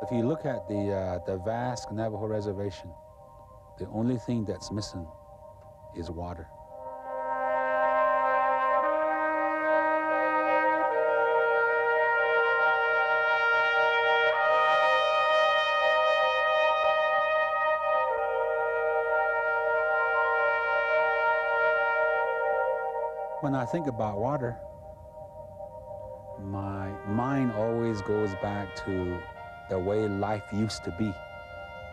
If you look at the vast Navajo reservation, the only thing that's missing is water. When I think about water, my mind always goes back to the way life used to be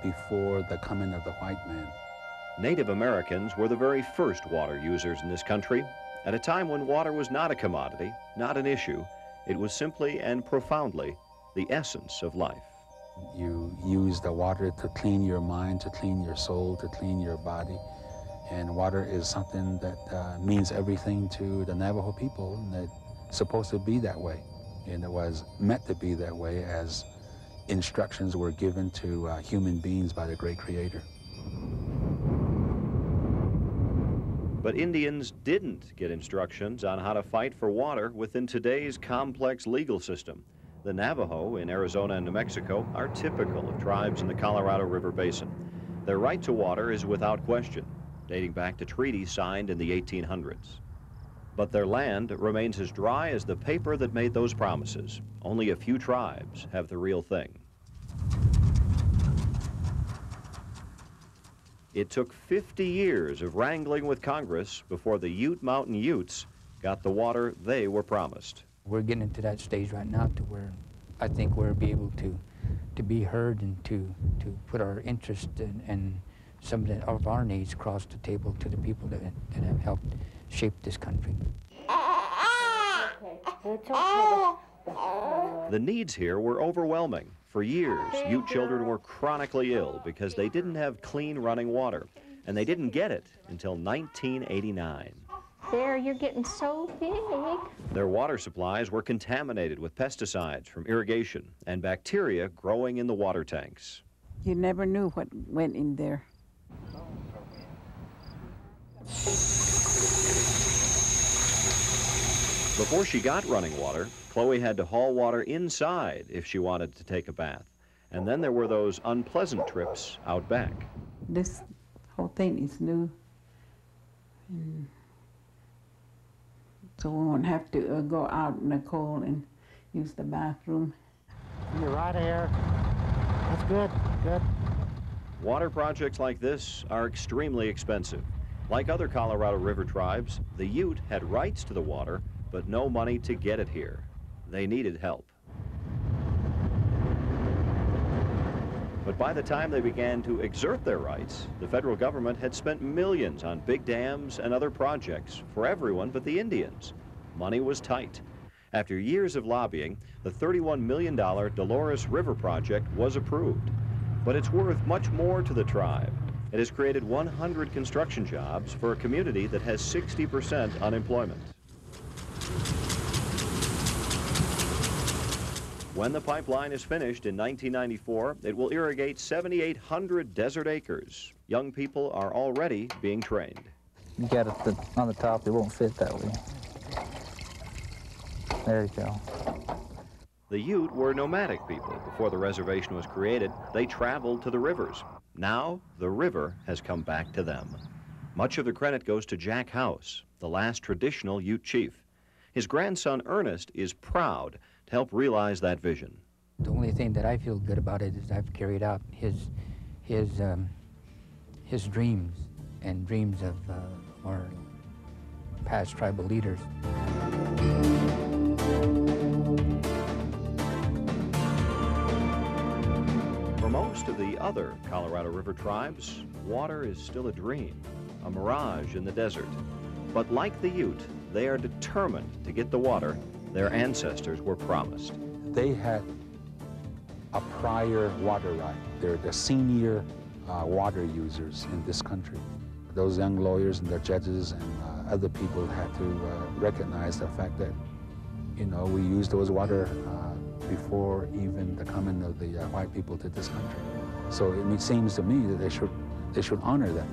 before the coming of the white man. Native Americans were the very first water users in this country. At a time when water was not a commodity, not an issue, it was simply and profoundly the essence of life. You use the water to clean your mind, to clean your soul, to clean your body. And water is something that means everything to the Navajo people, and it's supposed to be that way. And it was meant to be that way as instructions were given to human beings by the great Creator. But Indians didn't get instructions on how to fight for water within today's complex legal system. The Navajo in Arizona and New Mexico are typical of tribes in the Colorado River Basin. Their right to water is without question, dating back to treaties signed in the 1800s. But their land remains as dry as the paper that made those promises. Only a few tribes have the real thing. It took 50 years of wrangling with Congress before the Ute Mountain Utes got the water they were promised. We're getting to that stage right now to where I think we'll be able to be heard and to put our interest and some of our needs across the table to the people that have helped shape this country. The needs here were overwhelming. For years, Ute children were chronically ill because they didn't have clean running water, and they didn't get it until 1989. There, you're getting so big. Their water supplies were contaminated with pesticides from irrigation and bacteria growing in the water tanks. You never knew what went in there. Before she got running water, Chloe had to haul water inside if she wanted to take a bath. And then there were those unpleasant trips out back. This whole thing is new. So we won't have to go out in the cold and use the bathroom. You're right here. That's good, good. Water projects like this are extremely expensive. Like other Colorado River tribes, the Ute had rights to the water, but no money to get it here. They needed help. But by the time they began to exert their rights, the federal government had spent millions on big dams and other projects for everyone but the Indians. Money was tight. After years of lobbying, the $31 million Dolores River project was approved. But it's worth much more to the tribe. It has created 100 construction jobs for a community that has 60% unemployment. When the pipeline is finished in 1994, it will irrigate 7,800 desert acres. Young people are already being trained. You got it on the top, it won't fit that way. There you go. The Ute were nomadic people. Before the reservation was created, they traveled to the rivers. Now, the river has come back to them. Much of the credit goes to Jack House, the last traditional Ute chief. His grandson, Ernest, is proud to help realize that vision. The only thing that I feel good about it is I've carried out his dreams and dreams of our past tribal leaders. For most of the other Colorado River tribes, water is still a dream, a mirage in the desert. But like the Ute, they are determined to get the water their ancestors were promised. They had a prior water right. They're the senior water users in this country. Those young lawyers and their judges and other people had to recognize the fact that, you know, we used those water before even the coming of the white people to this country. So it seems to me that they should honor them.